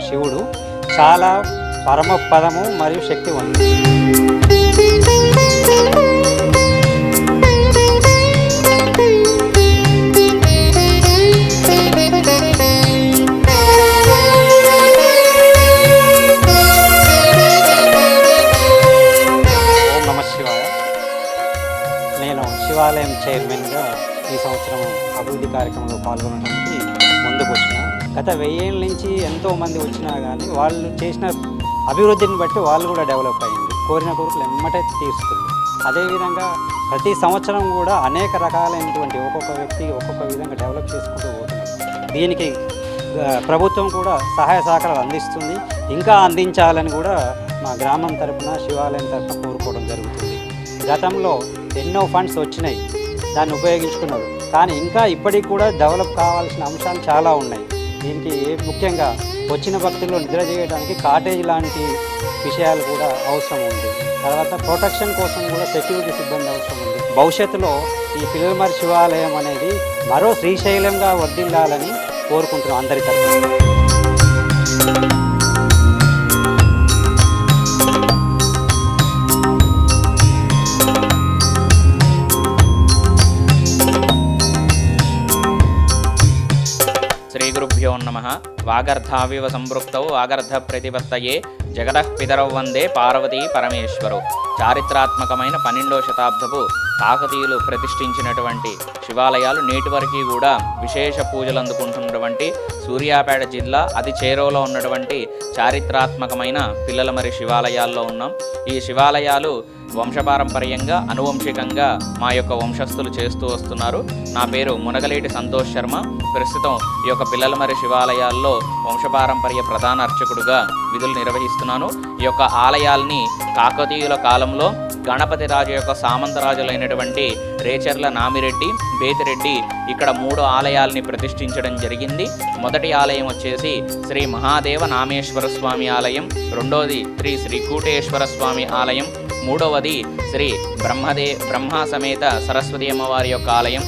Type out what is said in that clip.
భగవాన్ శివుడు చాలా పరమపదము మరియు శక్తివంతుడు. నేను శివాలయం చైర్మన్గా ఈ సంవత్సరం అభివృద్ధి కార్యక్రమంలో పాల్గొనడానికి ముందుకు వచ్చిన. గత 1000 ఏళ్ళ నుంచి ఎంతోమంది వచ్చినా కానీ వాళ్ళు చేసిన అభివృద్ధిని బట్టి వాళ్ళు కూడా డెవలప్ అయ్యింది. కోరిన కోరికలు ఎమ్మటే తీరుస్తుంది. అదేవిధంగా ప్రతి సంవత్సరం కూడా అనేక రకాలైనటువంటి ఒక్కొక్క వ్యక్తి ఒక్కొక్క విధంగా డెవలప్ చేసుకుంటూ పోతున్నారు. దీనికి ప్రభుత్వం కూడా సహాయ సహకారాలు అందిస్తుంది. ఇంకా అందించాలని కూడా మా గ్రామం తరపున శివాలయం తరపున కోరుకోవడం జరుగుతుంది. గతంలో ఎన్నో ఫండ్స్ వచ్చినాయి, దాన్ని ఉపయోగించుకున్నారు. కానీ ఇంకా ఇప్పటికి కూడా డెవలప్ కావాల్సిన అంశాలు చాలా ఉన్నాయి. దీనికి ముఖ్యంగా వచ్చిన భక్తుల్లో నిద్ర చేయడానికి కాటేజ్ లాంటి విషయాలు కూడా అవసరం ఉంది. తర్వాత ప్రొటెక్షన్ కోసం కూడా సెక్యూరిటీ సిబ్బంది అవసరం ఉంది. భవిష్యత్తులో ఈ పిల్లలమర్రి శివాలయం అనేది మరో శ్రీశైలంగా వర్ధిల్లాలని కోరుకుంటున్నాం అందరి తరఫున. శ్రీగురుభ్యో నమః. వాగర్ధావివ సంపృక్తౌ వాగర్ధ ప్రతిపత్తయే జగతః పితరౌ వందే పార్వతీ పరమేశ్వరు. చారిత్రాత్మకమైన 12వ శతాబ్దపు కాకతీయులు ప్రతిష్ఠించినటువంటి శివాలయాలు నేటి వరకు కూడా విశేష పూజలు అందుకుంటున్నటువంటి సూర్యాపేట జిల్లా అతి చేరువలో ఉన్నటువంటి చారిత్రాత్మకమైన పిల్లలమర్రి శివాలయాల్లో ఉన్నాం. ఈ శివాలయాలు వంశపారంపర్యంగా అనువంశికంగా మా యొక్క వంశస్థులు చేస్తూ వస్తున్నారు. నా పేరు మునగలేటి సంతోష్ శర్మ. ప్రస్తుతం ఈ యొక్క పిల్లలమర్రి శివాలయాల్లో వంశపారంపర్య ప్రధాన అర్చకుడుగా విధులు నిర్వహిస్తున్నాను. ఈ యొక్క ఆలయాల్ని కాకతీయుల కాలంలో గణపతి రాజు యొక్క సామంతరాజులైనటువంటి రేచర్ల నామిరెడ్డి, బేతిరెడ్డి ఇక్కడ 3 ఆలయాల్ని ప్రతిష్ఠించడం జరిగింది. మొదటి ఆలయం వచ్చేసి శ్రీ మహాదేవ నామేశ్వర స్వామి ఆలయం, రెండోది శ్రీ శ్రీకూటేశ్వర స్వామి ఆలయం, మూడవది శ్రీ బ్రహ్మ సమేత సరస్వతి అమ్మవారి యొక్క ఆలయం.